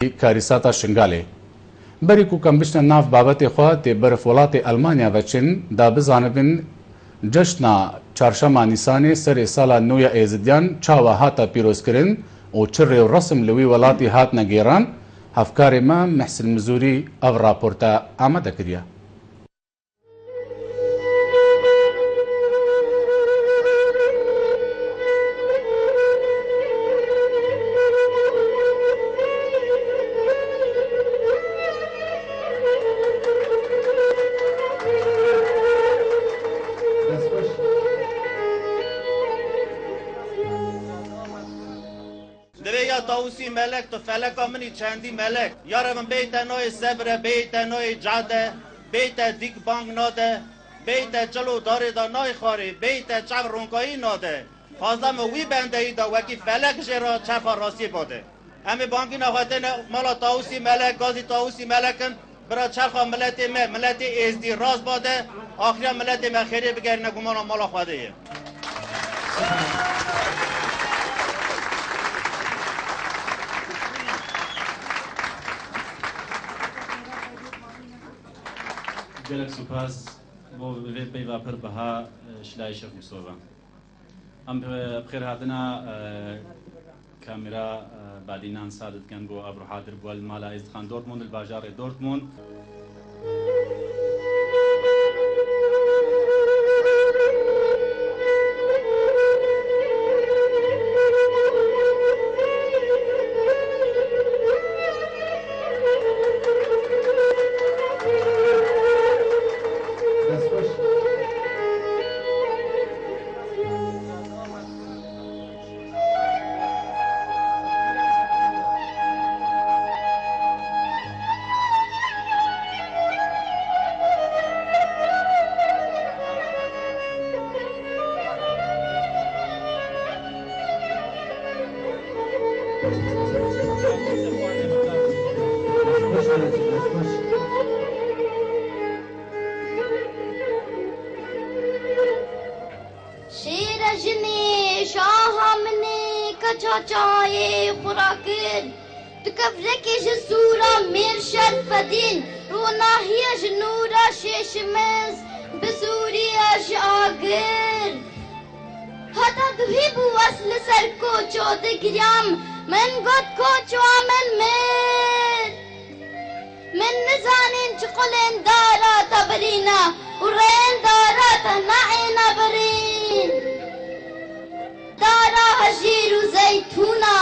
کاریساتا شنگاله بری کو کم بشن ناف بابت خوا تی برف ولات المانیا وچن دا بزانبن جشنا چهارشنبه نیسان سر سالا نویا ایزدیان چاوا هاتا پیروز کرن او چر و رسم لوی ولاتی هات نگیران هفکار ما محسن مزوری او راپورتا آماده کردیا. طاووسی ملک تو فلک منی چندی ملک یار من بیت نوی صبر بیت نوی جاده بیت دیک بانگ ناده بیت چلو داره دا نای خاری بیت چپ رونکایی ناده خواستم وی بنده ای دا وکی فلک جرا چفا راسی باده همه بانکی نخواهده مالا طاووسی ملک گازی طاووسی ملکن برا چرخا ملت ازدی راز باده آخریا ملت ما خیری بگرد نگومانا مالا خواهده ایه gelek supas bo ve peyva per baha şlay şef Mustafa. Am bخير هاتنا كاميرا بعدين صادت كان بو ابو حاضر بو المالا ازخان دورتموند الباجار دورتموند چاچای خوراکن تکفرک جسورا مرشد فدین روناهی جنورا ششمز بسوریا جاگر حتی دوهی بو وصل سر کوچو دگریم من گد کوچو من نزانین چقلن دارا تبرینا و رین دارا تنعینا برین دارا هجیر و زیتونا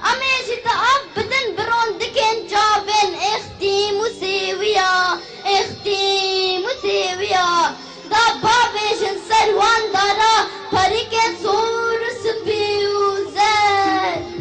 امیجی تا اب بدن برون دکن جابن اختیم و سیویا دا بابیشن سروان دارا پریکن سور سپی و زد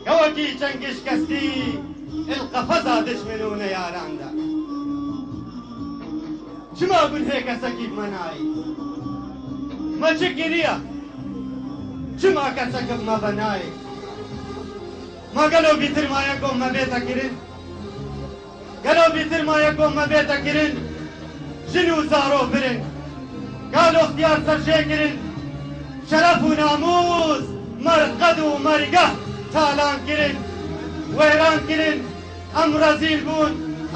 كوكي چنگش كستي القفزة دشمنون ياران دا شما قل هيك سكيب مناي ما شكريا شما كسكب ما بناي ما قالوا بيتر ما يقوم ما بيتا كرين قالوا بيتر ما يقوم ما بيتا كرين جنو زارو برن قالوا اختيار سرشي كرين شرف وناموس مرقد ومرقه تالان كرين ويران كرين ام رزيل بون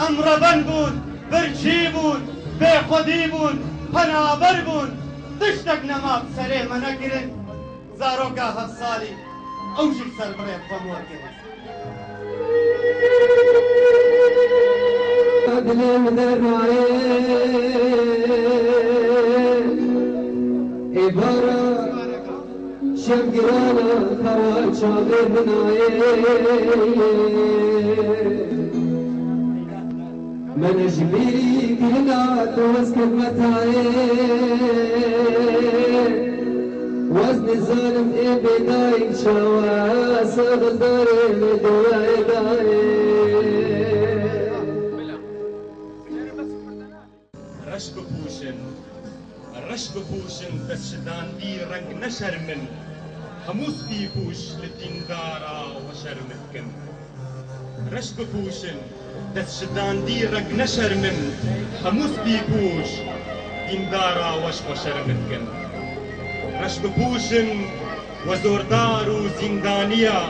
ام ربن بون برشي بون بخودي بون پنابر بون تشتك نماب سري منا كرين زاروكا هفصالي اوجك سر بريب فمور كرين أدلم درعين إبارة شمگرانا خوال چاوه بنایه من جبیری گلنا توز کلمتایه وزن ظالم ای بدای شوا سغل داره لدوای داره رش بپوشن رش بپوشن دست شداندی رنگ نشرمن هموس بیپوش لدیندارا و شرمت کن رش بپوشن دست شداندی رنگ نشرمن هموس بیپوش دیندارا وش و شرمت کن رش بپوشن و زوردار و زندانیا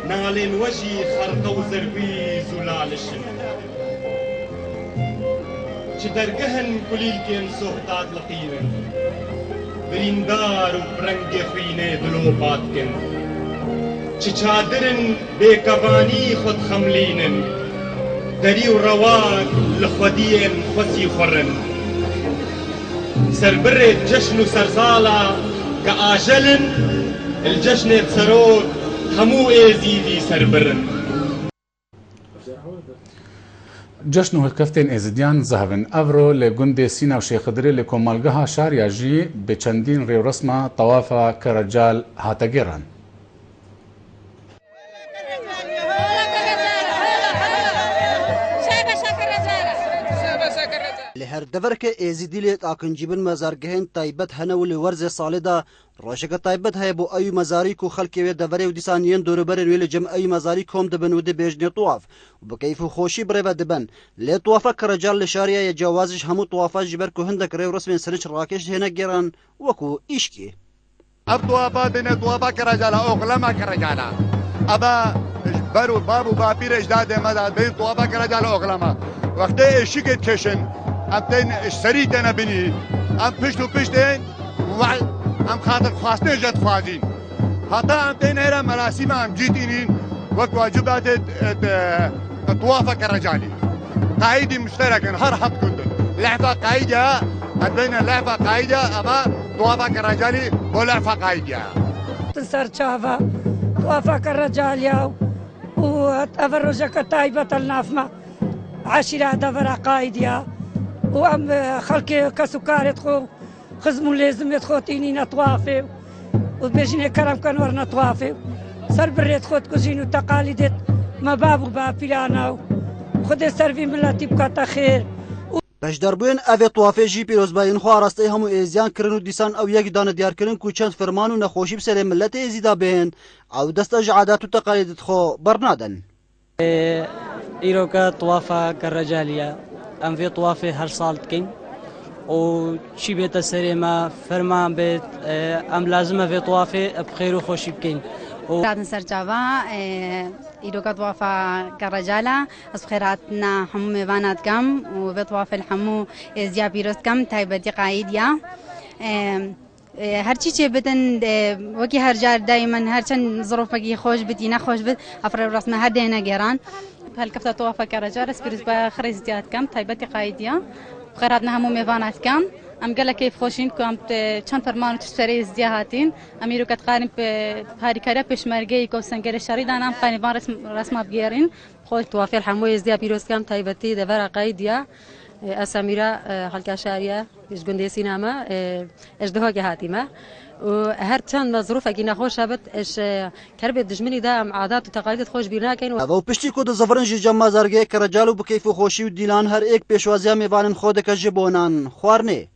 نالين وجهي خرقة وزربيز ولالشن شدرقهن كليلكن صهدات لقيرن بريندار وبرنج خينة دلوباتكن شادرن بكفاني خد خملينن دري ورواق لخودين خسي خرن سربرت جشن وسرزالة كآجلن الجشن بسرود همو ازيدي سربرن جشن و هکفتین ازدیان زهبن افرو لگند سینا و شیخ دری لکومالگاه شاریا جی به چندین ریو رسمه طواف کرجال هاتگیران. لهر دفرك ازيديلت اكنجيبن مزارگهن تايبت هنول ورز صالدا روشك تايبت هي بو اي مزاريكو خلكي دفري وديسانيين دوربر ويل جم اي مزاريكهم دبن ود بيجني طواف وبكيف خوشي بريبا دبن لي طوافك رجال لشاريا يجوازش همو طوافات جبركو هندك ريو رسمين سرش راكش هنا جيران وكو ايشكي اب طوافات بين طوافك رجال اغلمك رجال ابا برو بابو بابير اجداد مداد بين طوافك رجال اغلمك وقت ايشكت كشن امتين اشتريتنا بني ام بشتو بشتين ام خاطر خواستين جد خوازين حتى امتين هيرا مراسم ام جيتينين وقت واجبات طوافك الرجالي قايدي مشترك هر حد كنت لعبة قايدة بين لعبة قايدة اما طوافك الرجالي ولعبة قايدة تنسر شافا طوافك الرجالي وتفرجك طيبة النافمة عشرة دفر قايدة وام خلقي كسكر يدخل خزموا لازم يدخلتيني نطوافي وبيجني كرم كنور نطوافي سر بريت خود كوزين وتقاليد ما باب وباب فيلانا خد سرفي ملاتي بكاتا خير باش دربوين اوه طوافي جي بيروز باين خو راسته همو ازيان كرن و ديسان او يك دان ديار كرن كو چند فرمان و نخوشي بسر ملت ازيدا بهن او دست عادات و تقاليد خو برنادن إيروكا طوافة كالرجالية أم في طوافة هر صال تكين وشي بيت السريمة فرمان بيت أم لازمة في طوافة بخير وخوشي بكين بعد سرجابا إيروكا طوافة كالرجالة أسخيراتنا حمو ميبانات كم وفي طوافة الحمو إزيا بيروس كم تايبتي قايديا هرچی چه بدن وکی هر جار دائما هر چند ظروفی خوش بدی نخوش بد افراد رسم هر دهنا گران هالكفتة طوافة كرجال سبيرز بخريز ديات كم تايبتي قايدية خيراتنا همو ميفانات كم ام قال كيف خوشين كم چند فرمان تشتري زياتين اميرو كتقارن بهاري كارا بشمرگي كو سنگر شريدان ام قانيفان رسم بگيرين خوش طوافة الحمو ازديا بيروز كم تايبتي دفر قايدية أساميرا خلق شارية إيش جندي سينما إيش دهوا جهاتيمة وهرتشان مظروف أجينا خوش هبت إيش كربت دجمني ده عادات وتقاليد خوش بينا كين و پشتی کود زفرنج جمع زرگه کرجالو بکیف و خوشی و دیلان هر ایک پیشوازی میوانن خود که جبونان خوارنه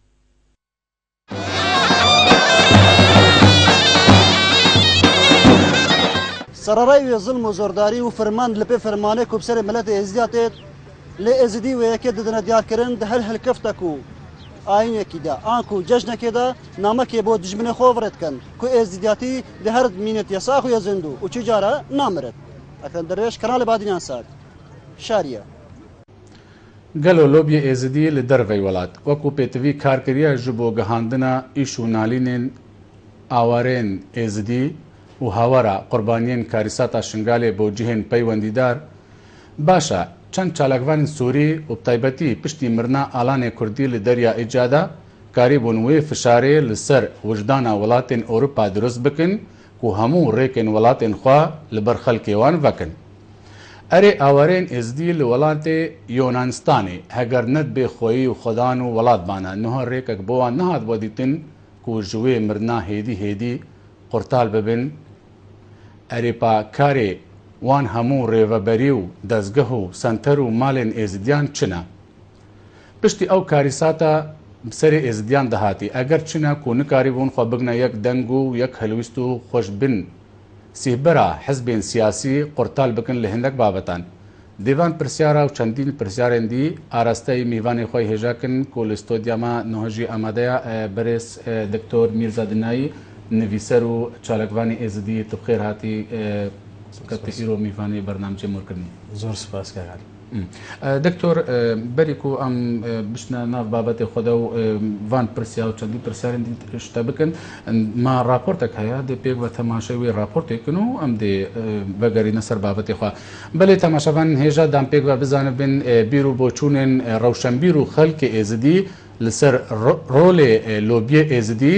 سررای ظلم و زورداری و فرمان لپی فرمانه کو بسر ملت ازدیات لی ازدی و یکی ددن دیار کرن ده هل کفتکو آینه کیدا آنکو جشن کیدا نامه کی بود دجمن خوورت کن کو ازدیاتی ده هر مینت یساخو یزندو و چجارا نامرت اکن درش کانال بادینان سات شاریه گلو لوبی ازدی لدروی ولات وکو پیتوی کارکریا جبو گهاندنا ایشو نالینن آوارین ازدی و هاورا قربانین کاریساتا شنگاله بو جهن پیوندیدار باشا چند چالاکوان سوری و بتایبەتی پشتی مرنا ئالانێ کوردی لە دەریا ئیجادا کاری بوون وێ فشارێ لەسەر وجدانە وڵاتên ئەوروپا دروست بکن و هەموو ڕێکên وڵاتên خوا لەبەر خەڵکێوان بکن. ئەرێ ئاوارێن ئێزدی لە وڵاتێ یۆنانستانê هەگەر نەت بێ خۆیی و خۆدان و وڵاتبانە نهۆ ڕێکێک بۆوان نەهات بۆ دیتن و ji wê mirna hêdî hêdî qurtal bibin ئەرێپا karê وان هەموو ڕێڤەبەری و دەستگەه و سەنتەر و مالên ئێزدیان چنە پشتی ئەو کاریساتە سەری ئێزدیان دەهاتی ئەگەر چنە کۆنکاری بوون خۆ بگنە یەک دەنگ و یەک هەلویست و خۆش بن سیبەرە حزبێن سیاسی قورتال بکن لە هەندێک بابەتان دیوان پرسیارە و چەندین پرسیارێن دی ئاراستەی میوانی خۆی هێژاکن کۆ لە ستۆدیاما نۆهەژی ئامادەیە بەرێز دکتۆر میرزا دنایی نویسەر و چالکوانی ئێزدی تبخێر هاتی کەتی ئیرۆ میوانی بەرنامجێ مۆرکردنی زۆر سپاس کاکات دکتۆر بەریک و ئەم بشنە ناو بابەتی خۆدا و وان پرسیا و چەندی پرسیارن شتە بکەن ما راپۆرتێک هەیە دێ پێک بە تەماشای وێ راپۆرتێکن و ئەم دێ بەگەرینە سەر بابەتی خوا بەڵێ تەماشەوان هێژە دام پێک بە بزانە بن بیر و بۆچوونێن ڕەوشەمبیر و خەڵکی ئێزدی لەسەر ڕۆلێ لۆبیە ئێزدی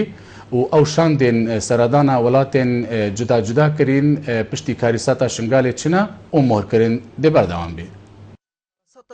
و ئەو شاندێن سەردانە وڵاتێن جدا جدا کردین پشتی کاریساتە شنگالێ چنە و مۆرکردن دێ بەردەوام بێ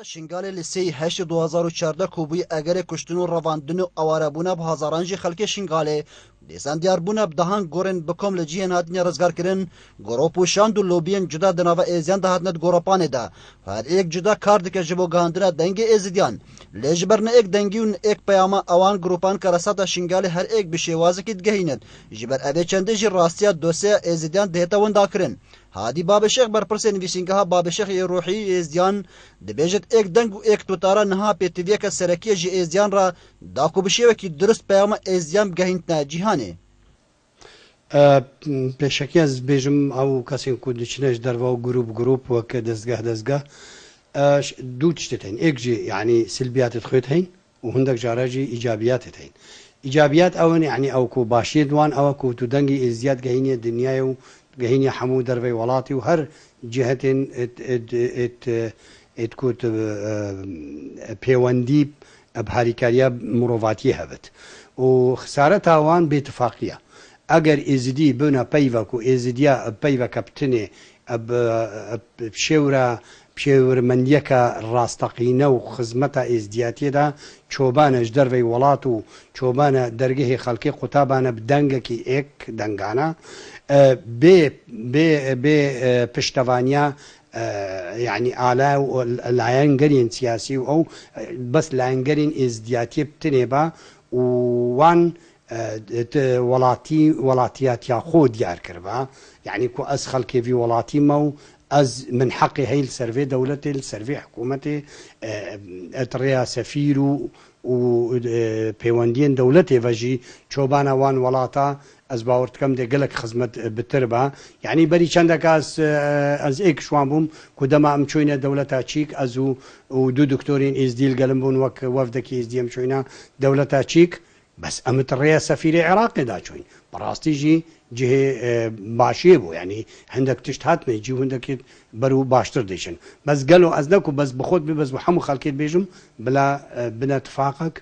شنگالê li sê heşt 2014 kobûyê egerê kuştin û revandin û awarebûna bi hazaran jî xelkê şingalê dêsan diyarbûna bi dehan gorên bi kom li cihên hatine rizgarkirin gorop û şand û lobiyên cuda di nava êziyan de hatine gorapanê de her êk cuda kar dike ji bo gihandina dengê êzidiyan lê ji ber ne êk dengî û êk peyama ewan gropan keresata şingalê her êk bi şêwazekî digehînin ji ber evê çendê jî rastiya dosyeya êzidiyan dihêta winda kirin Hadî Babêşex berpirsê nivîsîngeha Babêşexê Ruhî êziyan dibêjit êk deng û êk tutara niha pêtiviyeke serekiyê ji êziyan ra da ku bi şêwekî durist peyama êziyan bigehîntine cîhanê. Pêşekî ez bêjim ew kesên ku diçine ji derve grûp weke dezgeh du tiştê hene êk jî yanî silbiyatê xwêt heyn û hindek jara jî îcabiyatê heyn. İcabiyat ew in yanî ew ku başiyê wan ew ku tu dengê êziyat gehîniye dinyayê û gehîniye hemû dervey welatî û her cihetên êtkut pêwendî bi herîkariya mirovatiyê hebit û xesareta wan bêtifaqiya eger êzidî bûna peyva ku êzidiya peyveke pitinê şêwra pêwirmendiyeka rastaqîne û xizmeta êzdiyatiyê de çobane ji dervey welat û çobane dergehê xelkê qutabane bi dengekî êk dengana bê piştevaniya yani ala layengerên siyasî û ew bes layengerên êzdiyatiyê pitinê be û wan welatiyatiya xwe diyar kiribe yani ku ez xelkê vî welatî me û ez min heqê hey li ser vê dewletê li ser vê hikûmetê rêya sefîr û pêwendiyên dewletê ve jî çobana wan welata ez bawer dikim dê gelek xizmet bitir be yanî berî çendek ez êk şwan bûm ku dema em çoyne dewleta çîk ez û du doktorên êzdî li gelim bûn wek wefdekî êzdî em çoyna dewleta çîk bes em rêya sefîrê Iraqê da çoyn birastî jî cihê başiyê bû yanî hindek tişt hatme cî hindekî ber û baştir dîşin bes gelo ez neku bes bi xwe bê bes bi hemû xelkê dibêjim bila bin ittifaqek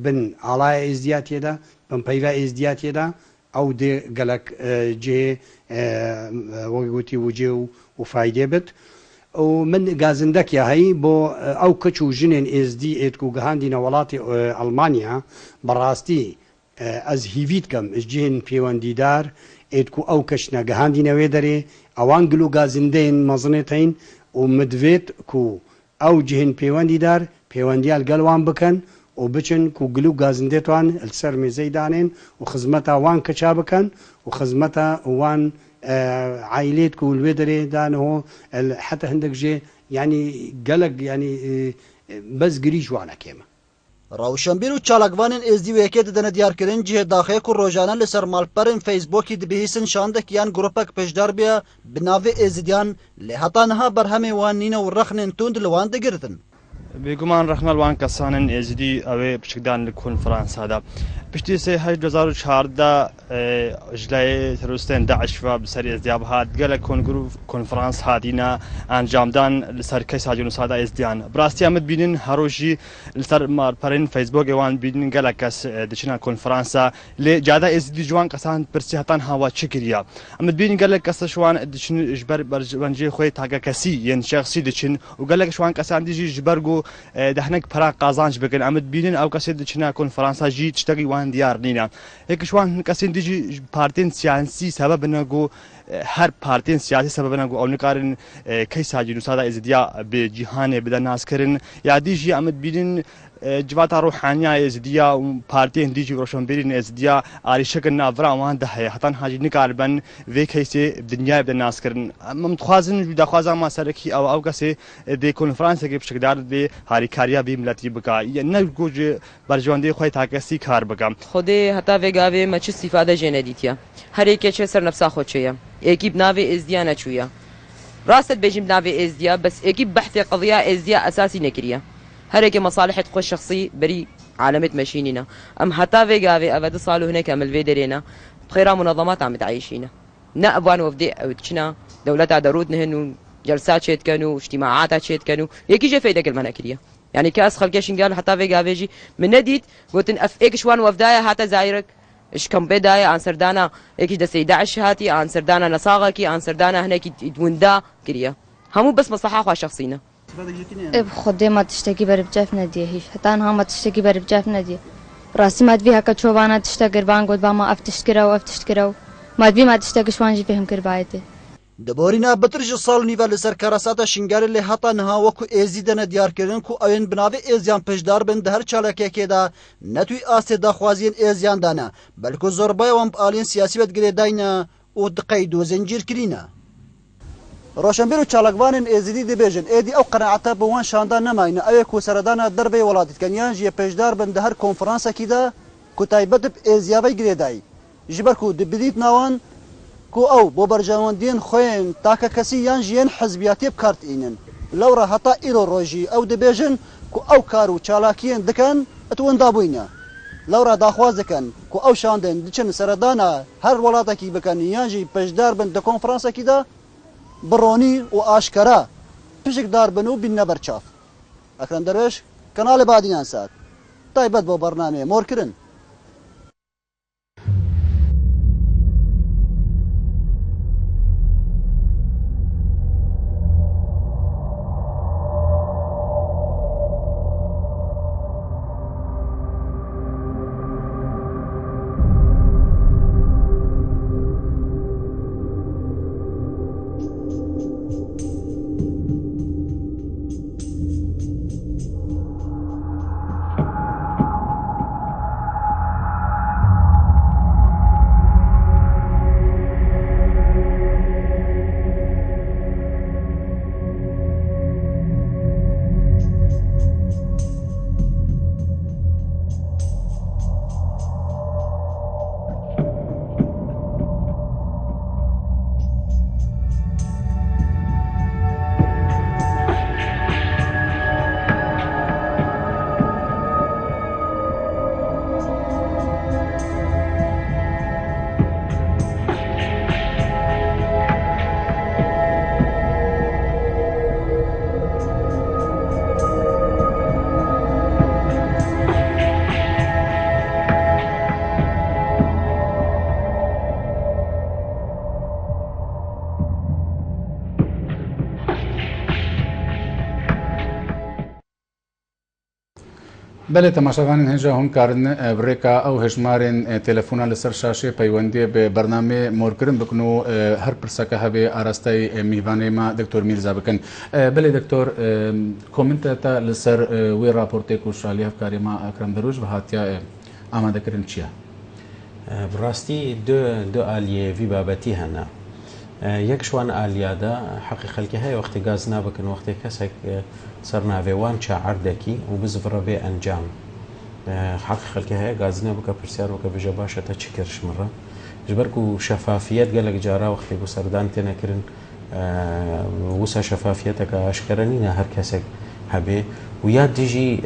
bin alaya êzdiyatiyê de bin peyva êzdiyatiyê de ew dê gelek cihê wek gotî wicê û faydê bit û min gazindekiya heyî bo ew keç û jinên êzdî êt ku gihandîne welatê Almanya birastî ez hîvî dikim ji cihên pêwendîdar êt ku ew keçine gihandîne wê derê ewan gil û gazindeyên mezinê tên û min divêt ku ew cihên pêwendîdar pêwendiya li gel wan bikin û biçin ku gil û gazindê wan li ser mêzeyê danên û xizmeta wan keça bikin û xizmeta wan عائلێت ku li wê derê daniho heta hindek jê yanî gelek yanî bez girî ji wan kêm Rawşenbîr û çalakvanên êzdî wêkê didine diyarkirin cihê daxeye ku rojane li ser malperên Facebookî dibihîsin şandek yan grupek pêşdar biya bi navê êzidiyan lê heta niha berhemê wan nîne û rexnên tund li wan digirtin. بێگومان ڕەخنەڵ وان کەسانن ئێزدی ئەوێ پشکدان لە کۆنفرانسادا پشتی سێ 2014 ژلای تەروریستên داعشوا بەسەر ئێزدیا بهات گەلێک کۆنفرانس هاتینە ئەنجامدان لەسەر کەی ساجی نووسادا ئێزدیان بڕاستی ئەمت بینن هەڕۆژی لەسەر مارپەرین فەیسبوک ئێوان بینن گەلێک کەس دچنە کۆنفرانسا لێ جادا ئێزدی جوان کەسان پرسی هەتان هاوا چ کردیا ئەمت بینن گەلێک کەسە شوان دچن ژبەر بەرژبەنجێ خۆی تاگە کەسی یەن شەخسی دچن و گەلێک شوان کەسان دیژی ژبەرگ و دهنك پرا قازانج بکن امد بینن او کسی دچنا کنفرانسا جی تشتگی وان دیار نینا یکشوان کسی دیجی پارتین سیاسی سبب نگو هر پارتین سیاسی سبب نگو او نکارن کی ساجی نوسادا ازدیا به جهان بدن ناس کرن یا دیجی امد بینن جواتا روحانیا ازدیا و پارتی هندیجی روشنبرین ازدیا آریشک نافرا وان ده هتان حاجی نکاربن و کیسه دنیا به ناس کردن متخوازن دخوازا ما سرکی او کسی دی کنفرانس کی بشکدار دی هاریکاریا بی ملتی بکا نه گوج برجواندی خوی تاکسی کار بکا خود حتا وگاوی مچ استفاده جندیتیا هر یک چه سر نفسا خودشیا اکیب ناوی ازدیا نچویا راست بجيب نافي ازديا بس اكيد بحث قضيه ازديا اساسي نكريه هريك مصالح تخو شخصي بري عالمة ماشينينا ام حتى فيغافي ابد صالو هناك عمل فيدرينا بخيرا منظمات عم تعيشينا نأبوان وفدي او تشنا دولتها درود نهنو جلسات شيت كانوا اجتماعات شيت كانوا يكي جا فايدة كلمة نكريه يعني كاس خلقاشين قالوا حتى فيغافي جي من نديت قلت اف اكشوان وفدايا هاتا زايرك اش كم بداية عن سردانا اكيد دسي داعش هاتي عن سردانا نصاغكي عن سردانا هناك يدوندا كريا همو بس مصلحة خوا شخصينا خودي ما تشتكي بربجاف نديه هيش حتى أنا ما تشتكي بربجاف نديه راسي ما تبيها كتشوفانا تشتكي ربان قد ما افتشكرو ما تبي ما تشتكي شوانجي فهم كربايتي دبورینا بترج سال نیول لسر کراساتا شنگال لی هتا نها وکو ازیدن دیار کردن کو اوین بناوی ازیان پشدار بن دهر چالکه که دا نتوی آسته دا خوازین ازیان دانا بلکو زربای وامپ آلین سیاسی بد گره داینا و دقیدو زنجیر کرینا روشنبیر و چالکوانین ازیدی دی بیجن ایدی او قناعتا بوان شاندان نماینا اوی کو سردانا دربی ولادت کنیان جی پشدار بن دهر کنفرانسا کی دا کو تایبت ب ازیاوی گره دای جبر کو دبیدیت ناوان کو او بو برجواندین خوین تاکا کسی یان جین حزبیاتی بکارت اینن لورا هتا ایرو روژی او دبیجن کو او کارو چالاکین دکن اتوان دابوینا لورا داخواز دکن کو او شاندن دچن سردانا هر ولاتا کی بکن یان جی پشدار بن د کنفرانسا کی دا برونی و آشکارا پشک دار بنو بین نبر چاف اکرم درویش کانال بعدیان ساعت تایبت بو برنامه مور کرن بله تماشاوان هنجا هم کارن بریکا او هجمارن تلفونا لسر شاشه پیوندی به برنامه مورکرن بکنو هر پرسکه هبه آراسته میوانه ما دکتور میرزا بکن بله دکتور کومنت تا لسر وی راپورته کو شالی افکاری ما اکرم دروج و هاتیا آماده کرن چیه براستی دو آلیه وی بابتی هنه یک شوان آلیا دا حقی خلکی های وقتی گاز نابکن وقتی کسک سرناوی وان چا عردکی و بزفره به انجام حقی خلکی های گاز نابکن پرسیار وکا بجا باشه تا چی کرش مره جبرکو شفافیت گلک جارا وقتی بو سردان تینا کرن وسا شفافیت که اشکرانی نه هر کسک هبه و یاد دیجی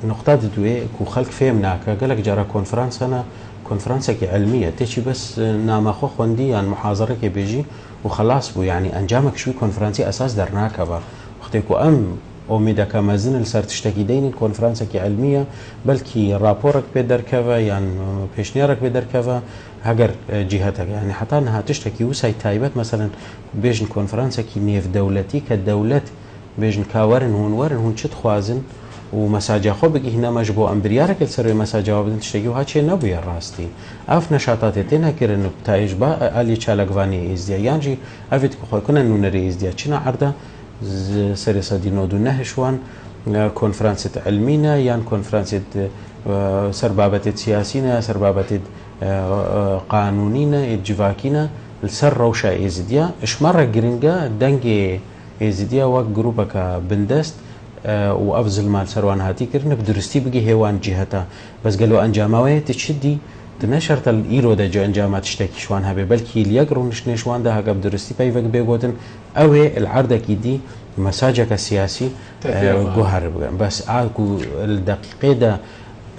نقطه دوی کو خلق فهم ناکه گلک جارا کنفرانس هنه کنفرانسة علمية تيجي بس نام أخو خوندي يعني محاضرة كبيجي وخلاص بو يعني أنجامك شوي كونفرانسي أساس درناك با وقتكو أميدا كمازن السر تشتكي دين الكونفرانسة علمية بلكي رابورك بدر كذا يعني بيشنيارك بدر كذا هجر جهتك يعني حتى أنها تشتكي وساي تايبت مثلا بيجن كونفرانسة نيف دولتي كدولة بيجن كاورن هون شت خوازن ومساجا خو بگی هنا مجبو امبریارك السر مساجا بدن تشتكي وهاتشي نبوي راستي اف نشاطات تينا كرن تايج با الي چالگواني ازديا يانجي افيت كو كنا نونري ازديا چنا عرضه سر صدي نودو نهشوان كونفرانسة علمينا يان كونفرانسة سربابة سياسينا سربابة قانونينا اتجفاكينا السر روشا ايزيديا اشمرة جرينجا دنجي ايزيديا وك جروبك بندست وافزل مال سروان هاتي كرنا بدرستي بقي هيوان جهتا بس قالوا انجاموية تشدي تنشرت الايرو دا جو انجامات تشتكي شوان هبه بلكي ليقرون شوان ده هكا بدرستي بايفك بيقوتن اوي العرضة كيدي مساجك السياسي جوهر بس اكو الدقيقة ده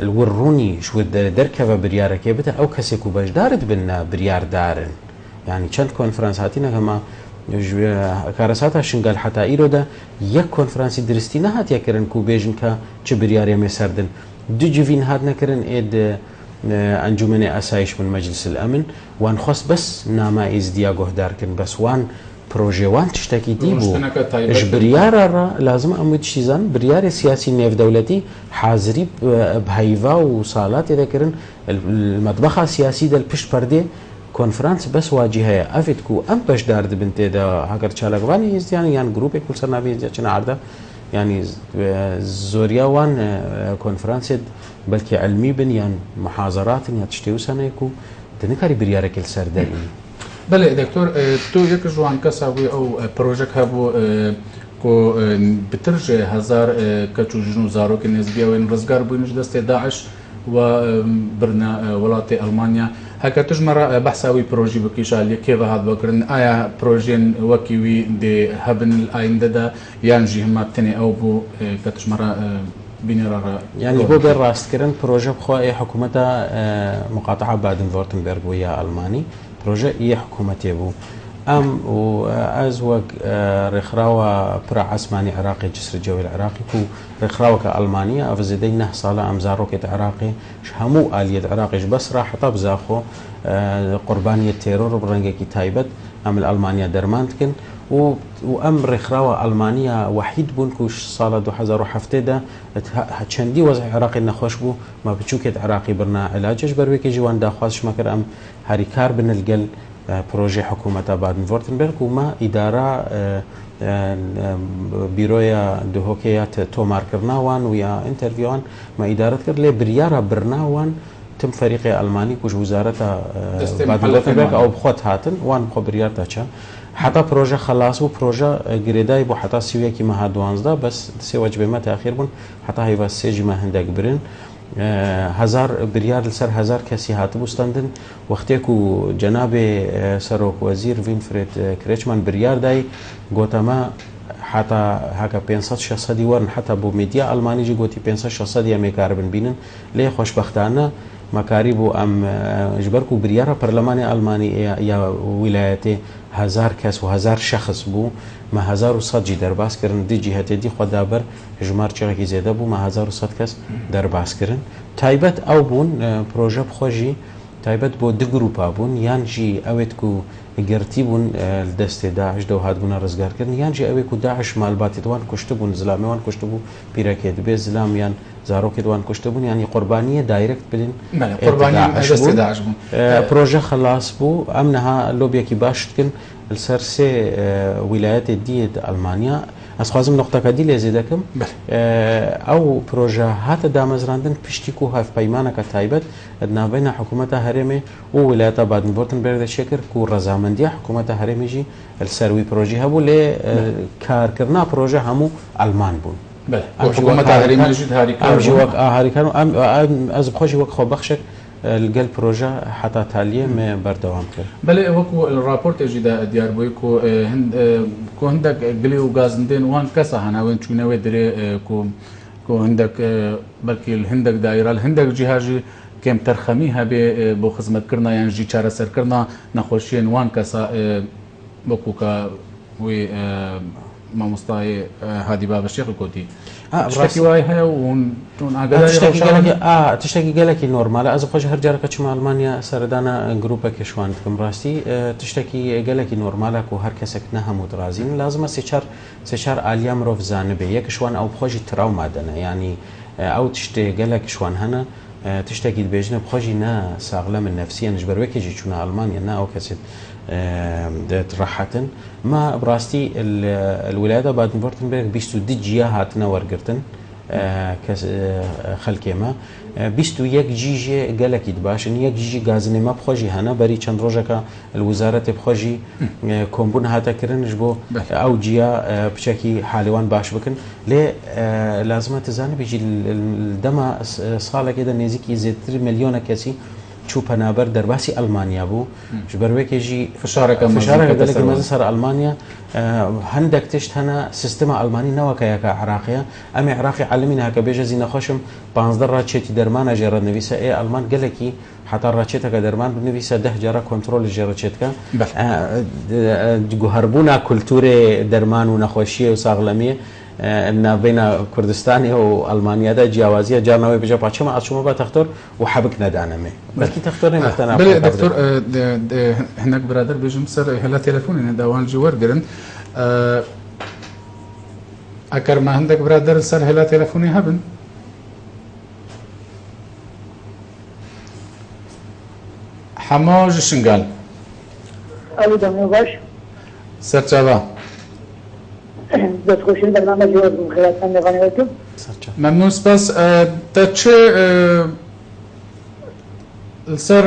الوروني شو دركبه برياره كيبته او كسيكو باش دارت بنا بريار دارن يعني كانت كونفرنس هاتينا كما كارساتها شنقال حتى ايرو ده يك كونفرنس درستينا هات يكرن كو بيجن كا تش بريار يمي سردن دجفين هاد نكرن ايد انجمن اسايش من مجلس الامن وان خص بس ناما از دياغو داركن بس وان بروجي وان تشتكي ديبو اش بريار لازم امود شيزان بريار سياسي نيف دولتي حاضري بهيفا وصالات ذكرن المطبخ السياسي دل بشت بردي كونفرنس بس واجهه افتكو ام باش دارد بنت دا هاكر تشالغواني يعني جروب كل سنه بيجي عرضه يعني زوريا وان كونفرنس بلكي علمي بن يعني محاضرات يعني تشتيو سنه يكو تنكري بريار كل سردي بله دكتور تو یک جوان کساوی او پروژه هبو کو بترج هزار کچو جنو زارو که نسبیه و رزگار بوینش دست داعش و برنا ولات المانیا هکا تجمر بحثاوی پروژه بکیشال یکی و هاد بکرن آیا پروژین وکیوی دی هبن الآینده دا یانجی هم تنی او بو کتجمر بنرارا يعني بو بين راست كرن بروجه بخوا حكومة مقاطعة بادن فورتنبرغ ويا ألماني بروجه إيه حكومتي بو أم وأزوج رخراوة برا عسماني عراقي جسر الجوي العراقي كو رخراوة كألمانيا أفزدينه صالة أمزاروكة عراقي شهمو آلية عراقي بس راح طبزاخو قربانية تيرور برنجة تايبت أم الألمانيا درمانتكن وأم رخراوة ألمانيا وحيد بون كوش صالة 2007 ده هتشندي وضع عراقي نخوش بو ما بتشوكت عراقي برنا علاجش برويك جوان داخواش مكر أم هاريكار بن الجل بروجي حكومة بادن فورتنبرغ وما إدارة بيرويا دهوكيات تومار كرناوان ويا انترفيوان ما إدارة كر لي بريارة برناوان تم فريق ألماني كوش وزارة بادن فورتنبرغ أو بخوت هاتن وان بخو بريار تاچا حتى بروجه خلاص بروجه جريداي بو حتى سويا كي ما هادوانزدا بس سي واجبه ما تاخير بون حتى هي بس سيجي ما هندك برين هزار بريار لسر هزار كسي هاتبو ستاندن وقتيكو جناب سروك وزير وينفريد كريتشمان بريار داي غوتاما حتى هكا 500 600 ورن حتى بو ميديا الماني جي غوتي 500 600 ميكاربن بينن لي خوشبختانه مكاريبو ام جبركو بريارة برلماني ألماني يا ولايتي هزار كاس وهزار شخص بو ما 1100 جي درباس كرن دي جهتي دي خدابر جمار چغي زياده بو ما 1100 كاس درباس كرن تايبت او بون بروجه بخوجي تايبت بو دي جروبا بون يانجي اويتكو گرتی بون دست داعش دو هاد بون رزگار کردن یانجی اوی کو داعش مالباتی دوان کشته بون زلامیان کشته بو پیرکید به زلامیان زاروکی دوان کشته بون یعنی قربانیه دایرکت بدین قربانیه دست داعش بون پروژه خلاص بو امنها لوبیا کی باشت کن السر سه ولایت دیت المانیا از خوازم نقطه کدی لزیدکم او پروژه هات دامزراندن پشتیکو هف پیمانه که تایبت ادنا بین حکومت هرمه و ولایت بادن فورتنبرغ شکر کو رضامندی حکومت هرمه جی السروی پروژه هبو ل کار کرنا پروژه همو آلمان بون بله حکومت هرمه جی هاریکار جوک هاریکار ام از بخوشی وقت خو بخشک الجل بروجا حتى تاليه بردوام كر بله وكو الرابورت اجدا ديار بويكو هند كو هندك قليو غازندين وان كسا هنا وين تشونوي دري كو هندك بلكي الهندك دايره الهندك جهاجي كم ترخميها بو خدمت كرنا يعني جي چاره سر كرنا نخوشين وان كسا بوكو كا وي ما مستاي هادي باب الشيخ الكوتي تشتكي واي هي ونتون تشتكي قالك نورمال از خوش هر جارك چما المانيا سردانا جروبا كشوان كم راستي تشتكي قالك نورمالك وهر كسك نها مترازين لازم سشار اليام روف زانبه يك شوان او بخوجي تراوما دنا يعني او تشتكي قالك شوان هنا تشتكي بيجنا بخوجي نا ساغلم النفسيا نجبر وكيجي چونا المانيا نا او كسد ترحتن ما براستي الولايات بادن فورتنبرغ بيشتو دي جيا هاتنا ورقر كرتن خەلکێمە 21 جیژێ گەلێکی باشن 1 جیژی گازنێمە بخۆژی هەنا بەری چەند ڕۆژەکە الوزارەتی بخۆژی کۆمبوون هاتەکردنش بۆ ئەو جیا پچێکی حالیوان باش بکن لێ لازمە تزانە بێژی دەما ساڵێکێدا نێزیکی زیاتر ملیۆنە کەسی چوو پەنابەر دەرباسی ئەلمانیا بوو ji بەروێکێژی فشارێکە گەلێکی مەزە سەر ئەلمانیا هەندێک تشت هەنا سیستما ئەلمانی نەوەکەیەکە عراقیە ئەمێ عراقی عالمین هەکە بێژە زی نەخۆشم 15 ڕاچێتی دەرمانە ژێرە نویسە ئەلمان گەلێکی حتا ڕاچێتەکە دەرمان بنویسە 10 جارە کۆنتترۆلی ژێڕەچێتکە گوهربوونا کولتورێ دەرمان و نەخۆشیە و ساغڵەمیە نابینە کوردستانی و ئەلمانیادا جیاوازیە جانەوەی بژە پاچەمە ئاچوومە بە تەختۆر و حەبک نەدانەمێ بەڵکی تەختۆر نەمەتەنا دکتۆر هەندێک برادر بێژم سەر هەلا تەلەفۆنی داوانجی وەرگرن ئەکەرمە هەندێک برادر سەر هەلا تەلەفۆنی هەبن حەماژ شنگال ئەو دەمێ باش سەرچاوە دەستخۆشین بەرنامە جواب خێراتان دەغانەوەتم ممنون سپاس تا چه لەسەر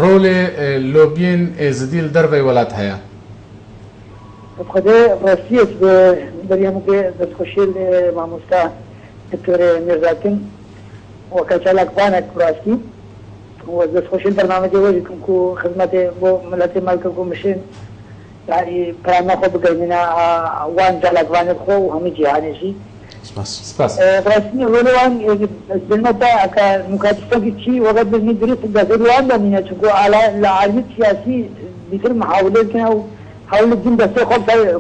ڕۆڵێ لۆبیین ئێزدی لە دەربەی وڵات هەیە بخۆدێ ڕاستیەت بەریەمەکە دەستخۆشی مامۆستا دکتۆر میرزاکن وەکە چالاکبانێک ڕاستی دەستخۆشین بەرنامەجێ وەژیکم و خزمەتێ بۆ ملەتی مەلکە و مشین يعني پرامە خۆ بگەینە وان جالاکوانێت خۆ و هەموو جیهانێژی ڕاستی ڕۆڵەوان بنەتە ئەکە نکاتستەکی چی وەگەت بزنی دروست دەزەروان دەمینە چونکو لە عالی سیاسی بیتر محاولێتکەن و حاولت بن دەستەی خۆ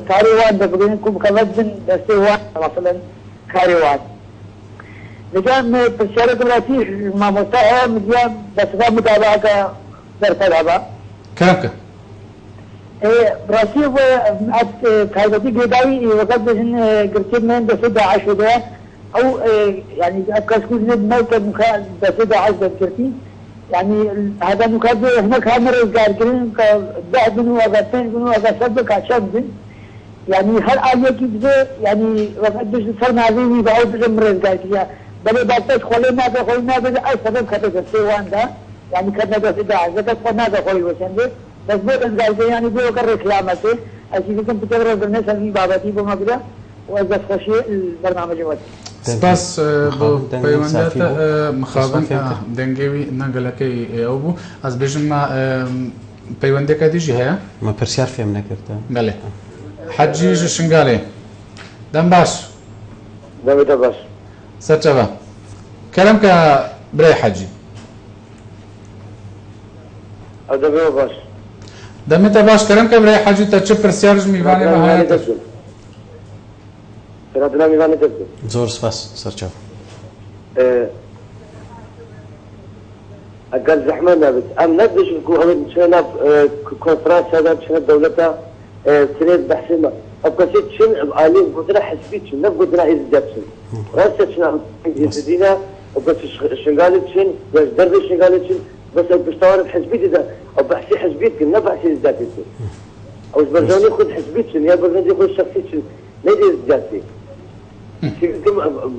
کاری وان دەبگەین و بکەوەت بن دەستەی وان مثلا کاری وان لەجا پرسیارێک ڕاستی مامۆستا هەیە مدیا بەسەدا متابعەکە دەرپەدابە کاکە براسي تايبتي قداوي وقت بجن قرتين من دسو داعش وده او يعني ابكاسكوز ند موكب مكان دسو داعش بكرتي يعني هذا مكاد هناك هامر القارقين بعد منه وقتين منه وقت عشان يعني هل آلية كده يعني وقت بجن صار نازيني بعض بجمر القارقية بل بعدش خلينا بده اي سبب كده سيوان ده يعني كنا دسو داعش ده كنا ده خوي وشنده بس بود انزايده يعني بو كر ركلامته اشي كم بتقرا بالناس من بابتي بو مبدا وازف خوشي البرنامج وقت سپاس بۆ پەیوەنداتە مخابن دەنگێوی نەگەلەکەی ئەو بوو ئەس بێژم پەیوەندێکە دیژی هەیە مە پرسیار فێم نەکردە بەڵێ حەجیژ شنگالێ دەم باش دەمێتە باش سەرچەوە کەرەم کە برای حەجی دەمێتە باش دەمێتە باش کەرەم کە برای حەجی تا چه پرسیارش میوانێ بەهایەتە زۆر سپاس سەرچاو ئەگەر زەحمە نابێت ئەم نەبێژن کو ئەوە چێنە کۆنفرانس هەدا بچنە دەوڵەتە سرێت بەحسێمە ئەو کەسێت چن ئالین گوترە حزبی چن نەبگوترە ئێزدیا بچن ڕاستە چنە ئێزدینە ئەو بەس شنگالت چن دەربێ شنگالت چن بس بشتغل بحزبيتي ده او بحسي حزبيتك ما بحسي ذاتي او برزوني خد حزبيتك يا برزوني خد شخصيتك ليش ذاتي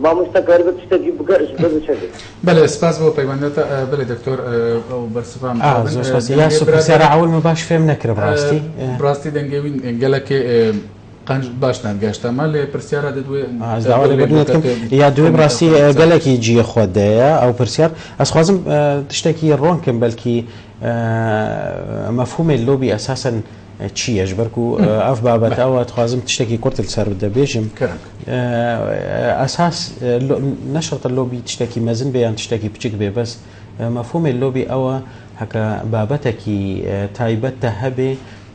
ما مستقر بتشتكي بقاش بده شغل بله سپاس بۆ پەیوەندەتە بله دکتۆر ئەو بەرسفام پرسیارە عول مەباش فێم نەکرە بڕاستی بڕاستی دەنگێوین گەلەکێ قنج باش نەرگەشتەمە لێ پرسیارە دەدوێ یا دوێ بڕاستی گەلێکی جیە خۆدەیە ئەو پرسیار ئەسخوازم تشتێکی ڕۆنکەم بەلکی مەفهومێ لۆبی ئەساسەن چیەش بەرکو ئەف بابەتەوە دخوازم تشتێکی کورت لەسەر دەبێژم ئەساس نەشەتە لۆبی تشتێکی مەزن بێ یان تشتێکی بچک بێ بەس مەفهومێ لۆبی ئەوە هەکە بابەتێکی تایبەتە هەبێ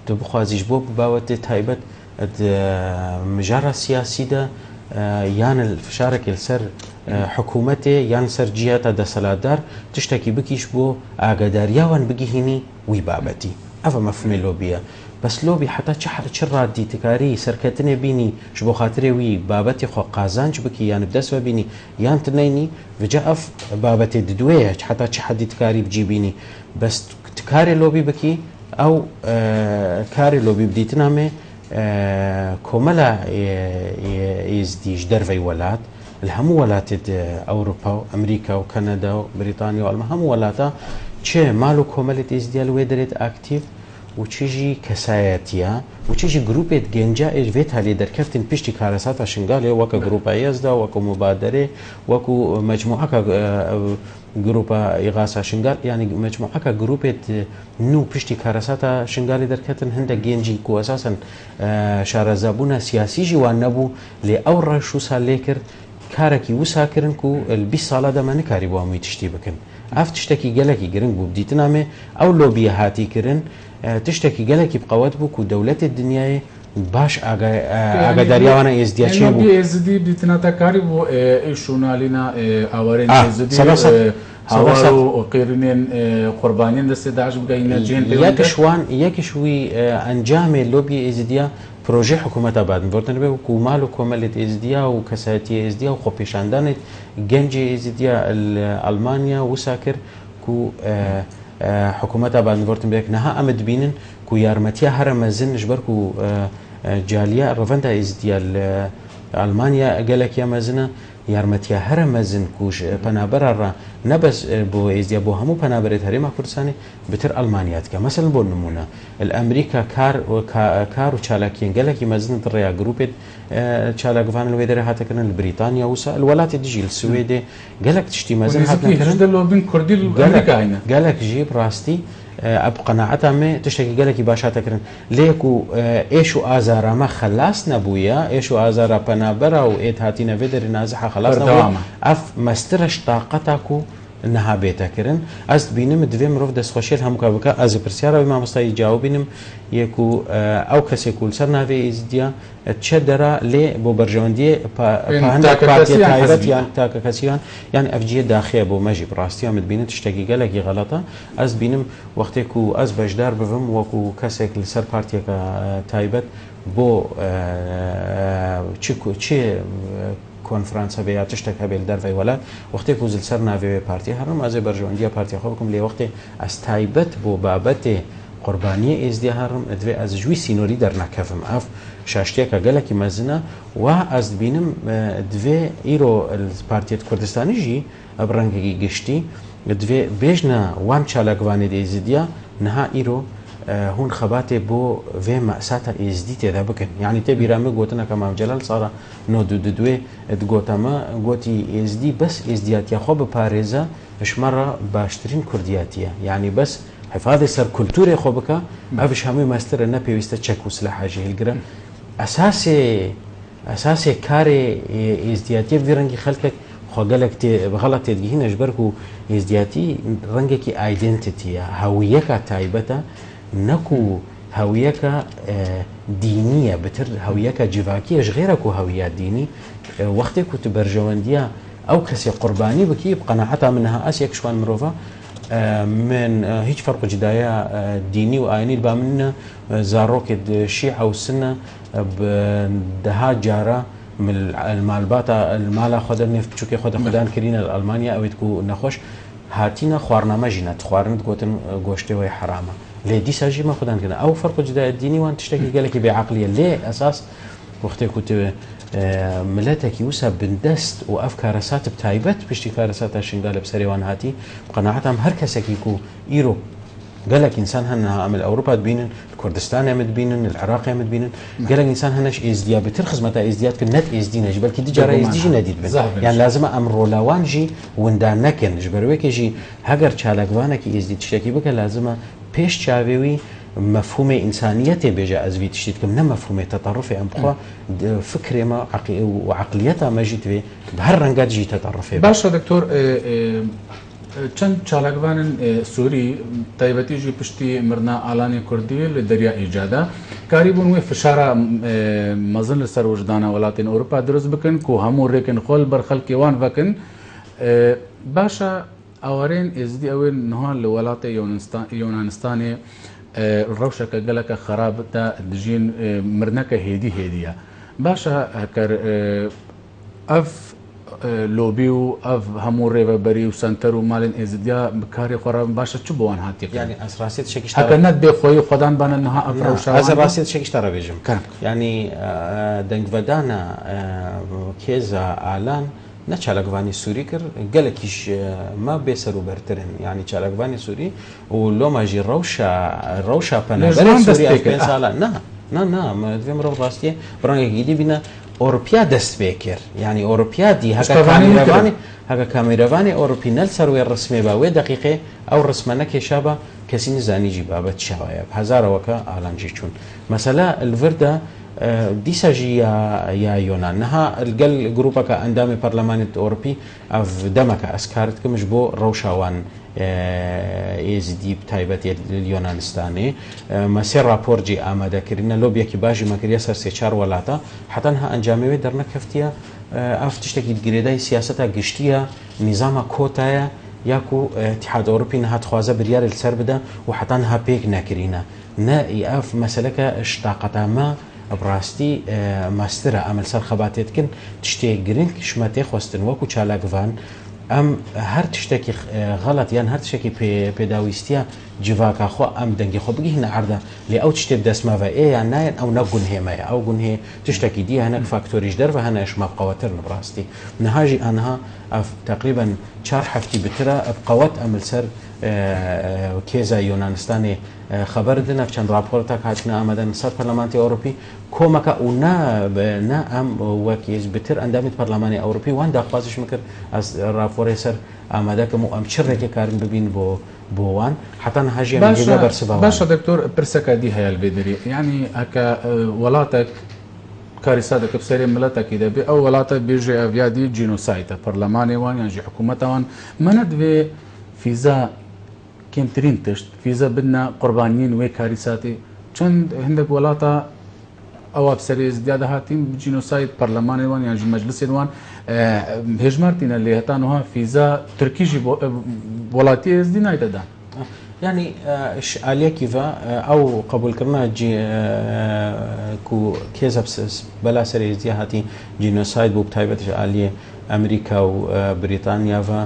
تو بخوازیش بۆ باوەتێ تایبەت مجارە سیاسیدا یان فشارێکی لەسەر حکوومەتێ یان سەر جیهاتە دەسەلاتدار تشتێکی بکیش بۆ ئاگاداریاوان بگیهێنی وی بابەتی ئەوە مەفهومێ لۆبیە بەس لۆبی حتا چ ڕادی تکاری سەرکەوتنێ بینی ji بۆ خاطرێ وی بابەتی خۆ قازانج بکی یان بدەست ببینی یان تنینی vجا ئەف بابەتێ ددوێە حتا چ حەدی تکاری بجی بینی بەس تکارێ لۆبی بکی ئەو کاری لۆبی بدیتنامێ کۆمەلە ئێزدیش دەرڤەی وەلات الهمو ولات أوروبا وأمريكا وكندا وبريطانيا والمهم ولاتا چه مالو كومالت إزديال ويدريت أكتيف وچيجي كساياتيا وچيجي جروبت جنجا إجفيت هالي دركفتن بيشتي كارساتا شنغالي وكا جروبا يزدا وكا مبادرة وكو مجموعة جروبا إغاثة شنغال يعني مجموعة جروبت نو بيشتي كارساتا شنغالي دركفتن هندا جنجي كو أساسا شارزابونا سياسي جوان نبو لأورا شو ساليكر كاركي وساكرن كو البيس سالا دا ما نكاري بوامي تشتي بكن اف تشتكي جلكي جرن بو بديتنامه او لوبيا هاتي كرن تشتكي جلكي بقوات بو كو دولة الدنيا باش اگا داريوانا ازديا چي بو لوبيا ازدي بديتنا تكاري بو شونالينا اورين ازدي هاورو وقيرنين قربانين دست داعش بقينا جين يكشوي انجام لوبيا ازديا بروژه حکومت بعد می‌ورتن به حکومت و کمالت ازدیا و کساتی ازدیا و خوبیشاندن گنج ازدیا آلمانیا و ساکر کو حکومت بعد می‌ورتن به نه آمد بینن کو یارمتیا هر مزن جبر کو جالیا رفنده ازدیا آلمانیا گلک یا مزنه یارمتیا هر مزن کوش پنابر را نبز بو ازدیا بو همو پنابرت هریم کردستانی بتر آلمانیات که مثلا بون نمونه الامریکا کار و چالاکین گلکی مزن دریا گروپت چالاکوان الویدر هات کردن بريطانيا وسا الولايات الدجيل السويدي قالك تشتي مزن هات كردن لو بين كردي الامريكا هنا قالك جيب راستي بقناعتها ما تشتكي قالك باشا تكرن ليكو ايشو ازارا ما خلاص نبويا ايشو ازارا بنابرا وايت هاتينا فيدر نازحه خلاص نبويا اف مسترش طاقتكو انها بيتكرن از بينم دوي مروف دس خوشيل هم كابكا از برسيارا بما مستاي جاوبينم يكو او كسي كول سرنا في ازديا تشدرا لي بو برجوندي فهندك بارتي تايبت يعني تاكا كسيان يعني افجيه داخيه بو ماجي براستي ام بينت تشتكي قالك غلطه از بينم وقتكو از بجدار بفم وكو كسك لسر بارتي تايبت بو تشيكو تشي كونفرنس بيا تشتك هبل در في ولا وقتی کو زل سر ناوی پارتی هرم از برجوندی پارتی خو بكم لي وقتی استایبت بو بابت قرباني ازدي هرم ادوي از جوي سينوري در نكفم اف شاشتيك قالك مزنا و از بينم دوي ايرو البارتيت كردستاني جي ابرنگي گشتي دوي بيجنا وان چالاگواني دي ازديا نها ايرو هون خباتي بو في مأساتا ازدي تدا بكن يعني تبي رامي قوتنا كما جلال صار نو دوي تقوتما قوتي ازدي بس ازديات يا خوب باريزا اش مره باشترين كردياتيه يعني بس حفاظي سر كلتوري خوبك افش همي ماستر نه بيوسته چك وسلاح جه الجرا اساسي كاري ازدياتي في خلقك خجلك بغلط تجيهن اجبركو ازدياتي رنجك ايدنتيتي هويتك تايبتا نكو هويتك دينيه بتر هويتك جواكيه غيرك هويات ديني وقتك كنت برجوانديا او كسي قرباني بكي بقناعتها منها اسيك شوان مروفا من هيج فرق جدايا ديني وايني بامن زاروك الشيعه والسنه بدها جاره من المالباتا المالا خدرني بچوكي خدان كرين المانيا او تكو نخوش هاتينا خوارنامه جينات خوارند قوتن غوشتي وي حرامه ليه دي ساجي ما خدان كده او فرق جدايا الديني وان تشتكي قالك بعقليه ليه اساس وقتي كنت ملتك يوسف بندست وافكار سات بتايبت بشتي كارسات شنقال بسريوان هاتي بقناعتهم هر كسكيكو ايرو قالك انسان هن عمل اوروبا تبينن كردستان يمد بينن العراق يمد بينن قالك انسان هنش ازديا بترخص متى ازديات كنت ازدينا جبل كي تجاره ازديجي نديد يعني لازم امر لوان جي وندان نكن جبروك جي هاجر چالگوانك ازدي تشكي بك لازم پیش چاوي مفهوم انسانيته بيجا ازوي تشتيت كم مفهوم تطرفي ام بخوا فكري ما وعقليتها ما جيت في بهر رنگات جي تطرفي باشا دكتور چند چالاگوان سوری تایبەتی جی پشتی مرنا ئالانی کوردی لە دەریا ئیجادا کاری بوون وێ فشارە مەزن لەسەر وجدانە وڵاتین ئەوروپا دروست بکەن و هەموو ڕێکن خۆل بەر خەڵکیوان بکەن باشە ئەوارێن ئێزدی ئەوێن نهان لە وڵاتە یۆنانستانێ ڕەوشەکە گەلەکە خراپە دژین مرنەکە هێدی هێدیە باشە هەکەر ئەف لوبي و اف همو ريفا بري و سنتر و مالن ازديا بكاري خراب باشا چو بوان هاتي يعني اسراسيت شكش هكا ند بخوي خدان بان انها افروشا اسراسيت شكش ترى بيجم يعني دنگ ودانا كيزا اعلان نه چالاکوانی سوری کر گلکیش ما بسرو برترن یعنی چالاکوانی سوری و لو ماجی روشا پنابر سوری افغان سالا نه ما دویم رو راستیه برای گیدی بینا اروپیا دست بکر یعنی اروپیا دی هکا کامیروانی اروپی نل سروی رسمی باوی دقیقه او رسمانه که شابه کسی نزانی جی بابت شوایب هزار وکا آلانجی چون مثلا الورده دیسا جی یا یونان نها القل جروبا كأندام برلمان أوروبي أف دمك أسكارت كمش بو روشاوان يزدي بتايبت اليونانستاني مسير رابور جي آماده كرينا لوبيا كي باجي ما كريا سر سيشار ولاتا حتى انها انجامي درنا كفتيا اف تشتكي تجريداي سياستا قشتيا نظام كوتايا ياكو اتحاد أوروبي نها تخوازا بريار السر بدا وحتى انها بيك ناكرينا نا اف مسلكة اشتاقتا ما براستي ماسترا عمل سر خباتيت كن تشتي جرينك شماتي خوستن وكو چالاكوان ام هر تشتكي غلط يعني هر تشتكي بيداويستيا جواكا خو ام دنگي خو بگي هنا عرضه لي او تشتي بدسما و اي يعني او نقول هي ما او قن هي تشتكي دي هناك فاكتوريش در وهنا ايش ما بقواتر براستي نهاجي انها تقريبا 4 حفتي بترا بقوات عمل سر كيزا يونانستاني خبر دنا چند راپورتا کاتنا آمدن سر پارلمانت اروپی کومکا و نه ام وکیز بتر اندامت پارلمان اروپی وان داخوازش میکرد از راپور سر آمده که مو ام چره که کارم ببین بوان حتى هاجي من جدا برسبا باشا دكتور برسكا دي هي البدري يعني هكا ولاتك كارثاتك بسري ملتك اذا بي او ولاتك بيجي افيادي جينوسايد برلماني وان يعني حكومته وان مند فيزا كم ترين تشت فيزا بدنا قربانيين وي كارثاتي چند هندك ولاتا او بسري زياده هاتين جينوسايد برلماني وان يعني مجلس وان هجمرتين اللي هتانوها فيزا تركيجي ولاتي از دي نايدا يعني عليه كيفا او قبول كرنا جي كو كيزا بلا سري زياهاتي جينوسايد بو بتايبت عليه امريكا وبريطانيا و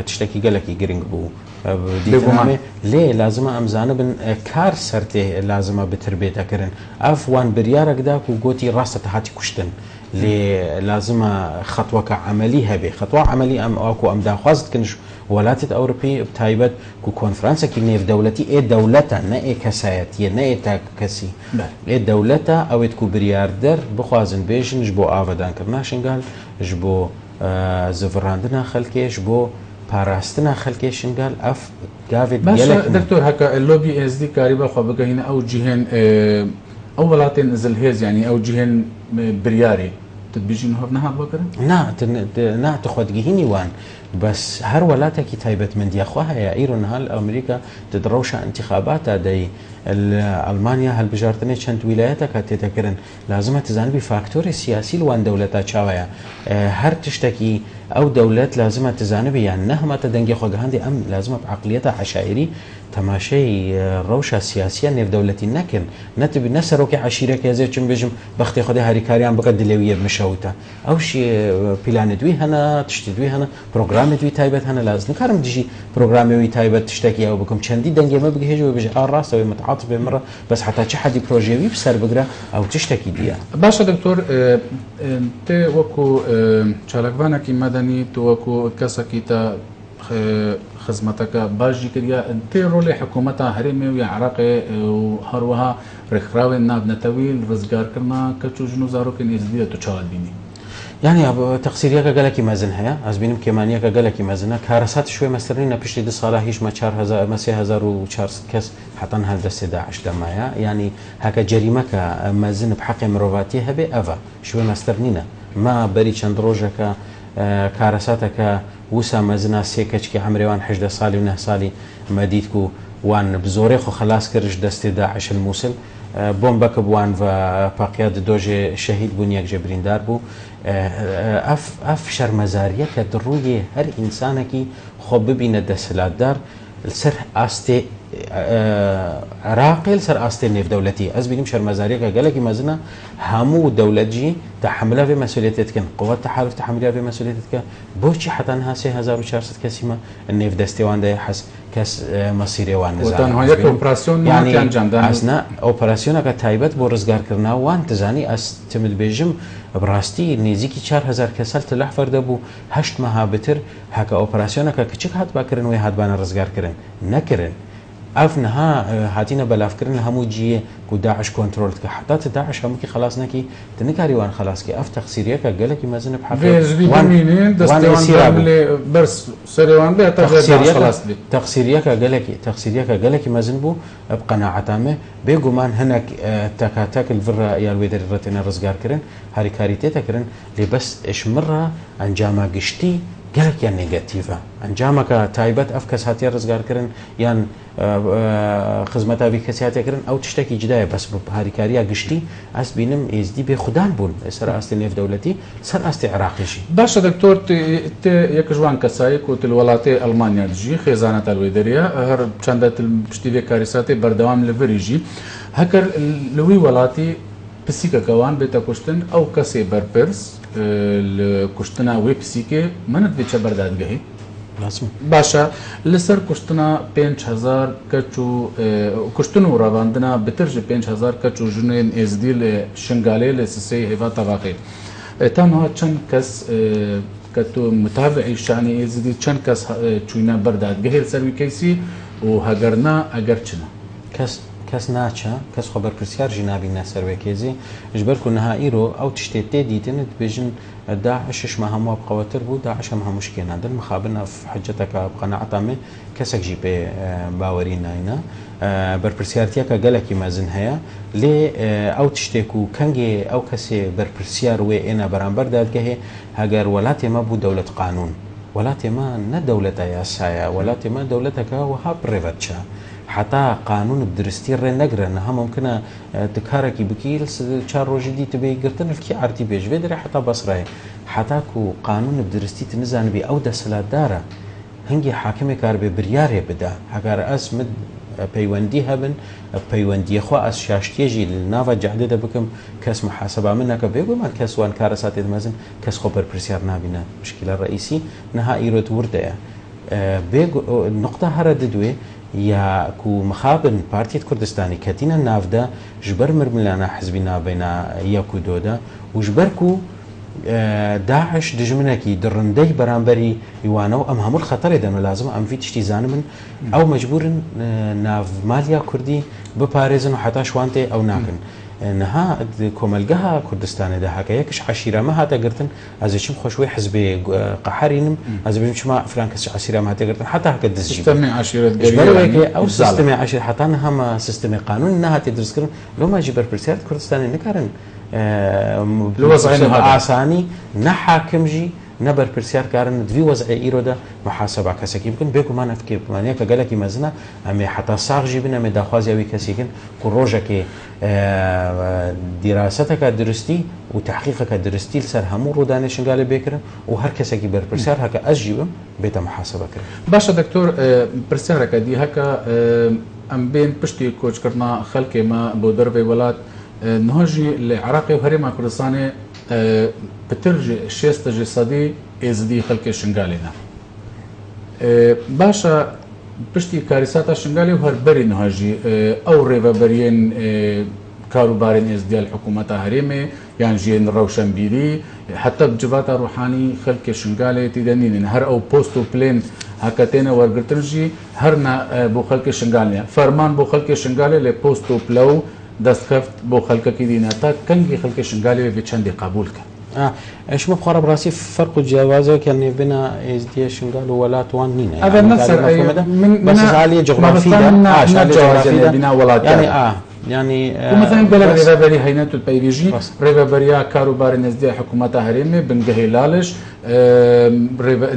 تشتكي قالكي جرينج بو ليه لازم امزانه بن كار سرته لازم بتربيته كرن افوان بريارك داك وقوتي راسته هاتي كشتن لي لازم خطوه كعملي هبه خطوه عملي ام اكو ام داخوازت كنش ولات اوروبي بتايبت كو كونفرنس كي في دولتي اي دولتها نا اي كسايتي نا اي تاكسي اي دولتها او تكو برياردر بخوازن بيشن جبو افدان كرناشن قال جبو زفراندنا خلكي جبو باراستنا خلكيشن قال اف جافيد باشا دكتور هكا اللوبي اس دي كاريبا خو بقى هنا او جهن اولاتين زلهيز يعني او جهن برياري تبيجين هرنها بكره نا تخوت جهيني وان بس هر ولاتك تايبت من دي اخوها يا ايرون هال امريكا تدروشا انتخابات دي المانيا هل بجارتني چند ولاياتك تتكرن لازم تزانبي فاكتور سياسي لوان دولتا چاويا هر تشتكي او دولت لازم تزانبي يعني نهما تدنگي خوغاندي ام لازم بعقليتها عشائري تماشي روشا سياسيه نيف دولتي نكن نتبي نسروك عشيره كازي چم بجم بختي خدي هاري كاريان بقد دلويه مشوته او شي بلان دوي هنا تشتدوي هنا برنامج دوي تايبت هنا لازم كارم ديجي برنامج تايبت تشتكي او بكم چندي دنگي ما بيجي بيجي راس او متعاطف بمره بس حتى شي حد بروجي بسر بقرا او تشتكي ديا باشا دكتور انت وكو چالکوانکی مدني تو وكو كسكي تا خدمتك باجي كريا انت رول حكومتها هرمي ويا عراقي وهروها رخراوي ناب نتويل رزقار كرنا كچو جنو زارو كن ازديه تو چال بيني يعني تقصيريك قالكي مازن هيا از بينم كمانيك قالكي مازن كارسات شوي مسترين بشتي دي صالح هيش ما 4000 ما 3400 كس حتى هل دس 11 دمايا يعني هكا جريمه مازن بحق مرواتي هبه افا شوي مسترنينا ما بري چند روجك كارساتك وسا مازنا سيكچ كي عمريوان 11 صالي و 9 صالي مديتكو وان بزوري خو خلاص كرج دست 11 الموصل بومبك بوان و باقيات دوجي شهيد بنيك جبرين داربو اف شرمزاريه كدروي هر انسانكي خو ببين دسلات دار السر استي عراقي لسر استني في دولتي از بينم شرمزاريك قالك مازنا همو دولتي تحملها في مسؤوليتك قوات التحالف تحملها في مسؤوليتك بوشي حتى انها 3400 كسيمه النيف دستيوان ده حس كاس مصيري وان وطن هيك اوبراسيون يعني اثناء اوبراسيونك تايبت بو رزقار كرنا وان تزاني استمد بيجم براستي نزيكي 4000 كسل تلح فردبو هشت مها بتر هكا اوبراسيونك كچك هات باكرن وي هات بان رزقار كرن نكرن افنها هاتينا بلافكرن همو جيه كو داعش كنترول حتى داعش همكي خلاص نكي تنكاري وان خلاص كي اف تخسيريك قالك مازن بحق وان دستوان برس سريوان به خلاص تخسيريك قالك مازن بو بقناعه تامه بيغمان هناك تكاتك الفرا يا الويدر رتنا رزقار كرن هاري كاريتي تكرن لي بس ايش مره انجاما قشتي قالك يعني نيجاتيفا انجامك تايبت افكس هاتي رزقار كرن يعني خدمتها بكسياتي كرن او تشتكي جدايه بس بهاري كاريا قشتي اس بينم از دي بخدان بون سر استني في دولتي سر استي عراقي شي باشا دكتور ت يك جوان كسايك وتلولاتي المانيا جي خزانه الويدريا هر چندت بشتي كاريساتي بردوام لفريجي هكر لوي ولاتي بسيكا كوان بيتا كشتن او كسي بربرس الكشتنا وي بسيكي منت بيتش برداد جهي لازم باشا لسر كشتنا 5000 كچو كشتنو راواندنا بترج 5000 كچو جنين ازديل شنغالي لسسي هيفا طباقي تنها چن كس كتو متابعي شاني ازدي چن كس چوينا برداد جهي سروي كيسي وهجرنا اگرچنا كاس ناتشا كاس خبر برسيار جنابي ناصر وكيزي جبر كنا ايرو او تشتيتي ديتن بيجن داعش ما هم بقواتر بو داعش ما مشكله عندنا مخابرنا في حجتك بقناعتامه كاسك جي بي باورينا هنا بربرسيارتيكا قالك مازن هيا لي او تشتكو كانجي او كاسي بربرسيار وي انا برامبر دادكه هاجر ولاتي ما بو دوله قانون ولاتي ما ن دوله ياسايا ولاتي ما دولتك وها بريفاتشا حتى قانون الدرستي رنجر انها ممكن تكاركي بكيل 4 روجي دي تبي قرتن الكي ارتي بيج بدري حتى بصره حتى كو قانون الدرستي تنزان بي او دسلا داره هنجي حاكم كار برياري بدا هكار اسمد بيوندي هبن بيوندي خو اس شاشتيجي للنافا جحده بكم كاس محاسبه منك بيقول ما كاس وان كارسات مازن كاس خبر برسيار نابينا مشكله الرئيسي نهائي رد ورده بيقول النقطه هرددوي يا كو مخابن بارتيت كردستاني كاتينا نافدا جبر مرملانا حزبنا بين ياكو دودا وجبركو داعش دجمنكي درندي برامبري يوانو ام همول خطر دم لازم ام في تشتي زانمن او مجبور ناف ماليا كردي بباريزن حتى شوانتي او ناكن نها كوملجها كردستان ده هكايكش عشيره ما هاتا قرتن از شم خوشوي حزب قحرينم از بيمش ما فرانكس عشيره ما هاتا قرتن حتى هكا سيستم عشيره قبيله او سيستم عشيره حتى انها سيستم قانون انها تدرس كرن لو ما جبر برسيات كردستان نكرن لوزعين عساني نحاكم جي نبر برسيار كارن في وضع ايرودا محاسبه كسكي يمكن بيكو ما نفكر مانيا قالك مازنا امي حتى صاغ جيبنا مي داخوازي وي كسيكن كروجك دراستك درستي وتحقيقك درستي لسر همو روداني شنغال بكره وهر كسكي بر برسيار هكا اجيب بيت محاسبه كره باشا دكتور برسيارك دي هكا ام بين بشتي كوچ کرنا خلق ما بودر في ولات نهجي العراقي وهريما كردستاني بترجي شيستجي صدي ازدي خلق شنغالينا باشا بشتي كاريساتا شنغالي وهر بري نهجي او ريفا بريين كاروبارين ازدي الحكومة هريمي يعني جين روشن بيري حتى بجباتا روحاني خلق شنغالي تدنين هر او بوستو بلين هكاتينا ورقرتنجي هرنا بو خلق شنغالينا فرمان بو خلق شنغالي لبوستو بلو دستخفت بو خلقه کی دینا تا کنگی خلق شنغالي به چندی قبول کن ايش مبخرة براسي فرق الجوازه كان بين از دي شنغال ولات وان نينا هذا نفس من بس عاليه جغرافيه جغرافيه بنا ولات يعني يعني ومثلا بلد ريفابري هيناتو البيريجي ريفابريا كاروبار نزدي حكومه هريمي بنجهي لالش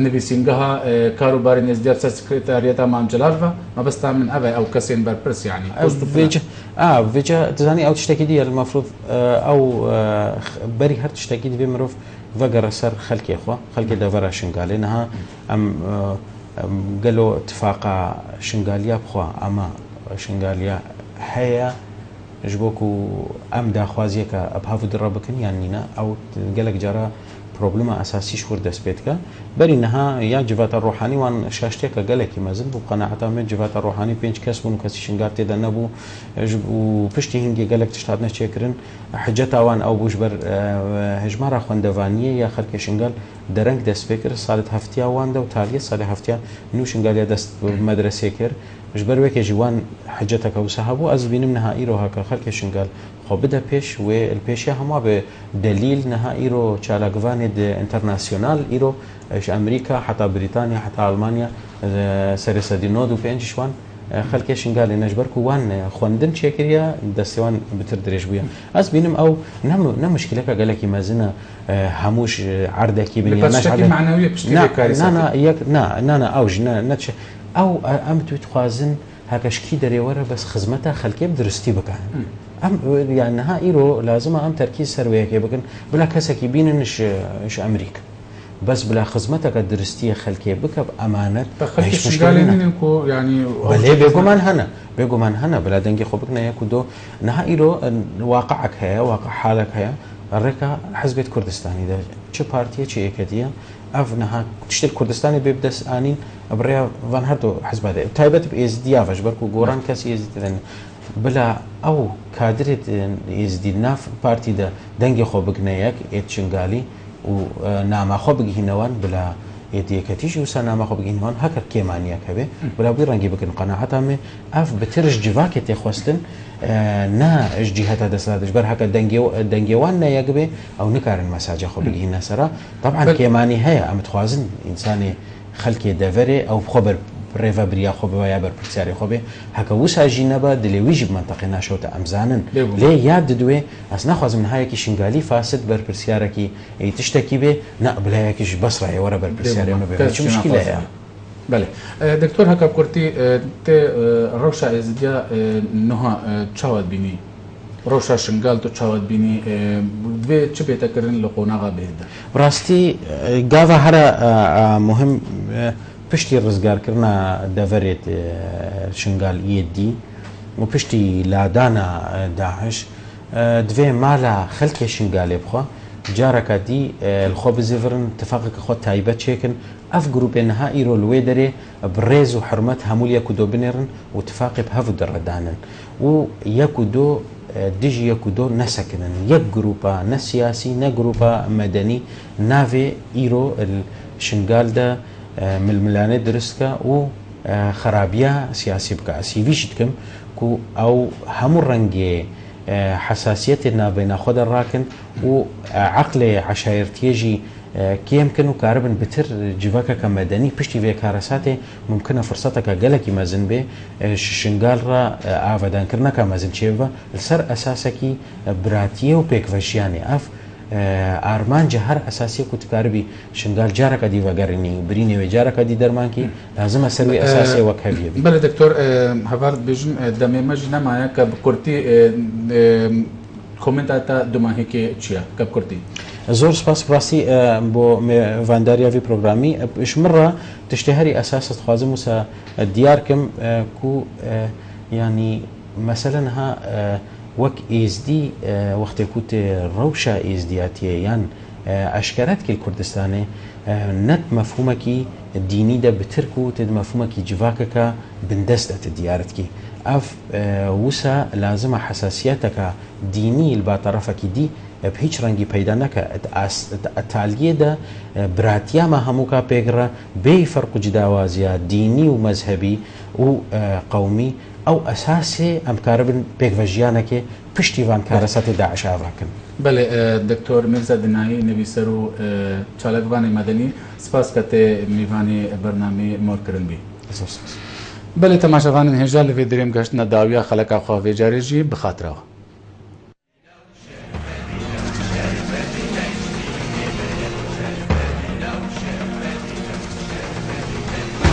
نبي سينجها كاروبار نزدي سكرتاريات امام جلالفا ما بس من ابي او كسين بربرس يعني فيجا فيجا تزاني او تشتكي دي المفروض او بري هر تشتكي دي بمروف وقر سر خلقي اخوه خلقي دفرا شنغالي انها ام قالوا اتفاق شنغاليا بخوا اما شنغاليا هيا جبوكو ام داخوازيك ابهافو دربكن يعني او قالك جرى بروبلم اساسي شور دسبيتك برينها يا جفات الروحاني وان شاشتك قالك مازن بقناعته من جفات الروحاني بينج كسبون كسي شنغارتي دنبو وبشتي هنجي قالك تشتادنا شكرن حجتا وان او بوجبر هجمارا خوندوانيه يا خلك شنغال درنگ دست فکر سالت هفتیا وان دو تالیه سال هفتیا نو شنغاليا دست مدرسه كر جبر وك جوان حجتك وسحبو از بينم نهائي رو هكا خلك شنغال خو بدا پیش و الپیشی هما به دلیل نهائي رو چالاگوان انترناسيونال ایرو امریکا حتى بريطانيا حتى المانيا سرسدينود و پنج شوان خلك شنغال نجبر كوان خوندن شكريا دستوان بتر دريج بويا از بينم او نم مشكله قالك مازنا هموش عردكي بني مش عردكي معنويه بشتري كارثه نا اوج نتش او ام توازن هكاشكي دري ورا بس خدمتها خلكي بدرستي بك ام يعني ها ايرو لازم ام تركيز سرويه بكن بلا كسكي بينش امريكا بس بلا خدمتك درستيه خلكي بك بامانه مش مشكله يعني بلي بيقو من هنا بلا دنجي خبكنا ياكو نها ايرو واقعك هيا واقع حالك هيا الركا حزبة كردستاني ده چه بارتيه چه اكاديه اف نها تشتل كردستاني بيبدس انين بريا فان هاتو حزب هذا تايبت بازدياف اجبركو غوران كاسي يزيد بلا او كادرت يزدي ناف بارتي ده دنجي خبكنا ياك اتشنغالي ونعم خبق هنوان بلا يديكتيش وسنعم خبق هنوان هكر كيمانيا كبه بلا بيرنجي بكن قناعتها مي اف بترج جواك تخوستن نا جهات دسات جبر هكا دنجيوان نا يقبه او نكارن مساجة خبق هنا سرا طبعا كيماني هيا ام تخوازن انساني خلقي دافري او بخبر بريفا بريا خوبه و یا بر پرسیاری خوبه هکا وسا جینبا دلویج منطقه نشوت امزانن لی یاد دوی از نخواز من هایی که شنگالی فاسد بر پرسیاره کی تشتکی به نه بلا یکیش بس رای ورا بر پرسیاری ما به چه مشکله یا بله دکتور هکا کرتی ت روشا ازدیا نها چاود بینی روشا شنگال تو چاود بینی دوی چه بیتا کرن لقوناغا بهده براستی گاوا هر مهم پشتی رزگار کرنا دورت شنگال ایدی و پشتی لادانا داعش دوی مالا خلک شنگالی بخوا جارك دي الخوب زفرن اتفاقك خود تايبات شيكن اف جروب انها ايرو الويدري بريز وحرمت همول يكودو بنيرن واتفاق بهفو دردانن و يكودو ديجي يكودو نسكنن يك جروبا نسياسي نا جروبا مدني نافي ايرو الشنغال ده ململانه درسكا و خرابيه سياسي بكا سيفيشتكم كو او همو رنگي حساسيتنا بين خود الراكن وعقل عشائر تيجي كي يمكن كاربن بتر جواكا كمدني بشتي في كارساتي ممكن فرصتك قالك مازن به شنغال را افدان كرنا كمازن شيفا السر اساسكي براتيه وبيك فشياني اف ارمان جهر اساسي كنت كاربي شنغال جارك دي وغرني بريني وجارك دي درمانكي لازم اسوي اساسي وكهبيه بله دكتور هفارد بيجن دمي مجنا معايا كبكورتي كومنتاتا دماهيكي تشيا كبكورتي زور سپاس براسي بو فانداريا في بروغرامي اش مره تشتهري اساس تخازم موسى دياركم كو يعني مثلا ها وك از دي وقت كنت روشة از دياتي يعني اشكرت كي الكردستاني نت مفهومك ديني ده بتركو تد مفهومك جواكك بندست ديارتك اف وسا لازم حساسيتك ديني الباطرفك دي بهيج رنگي پیدا نکه التاليه ده براتيا ما هموكا بيغرا بي فرق جداوازيا ديني ومذهبي وقومي او اساسي ام كاربن بيك فجيانك پشتیوان کارسات داعش آوراکن. بله دکتور میرزا دنایی نویسرو چالکوان مدنی سپاس کته میوانی برنامه مور کرن بی. بله تماشاوان هنجال في دريم گشت نداویا خلق خواهی جاری جی بخاطره.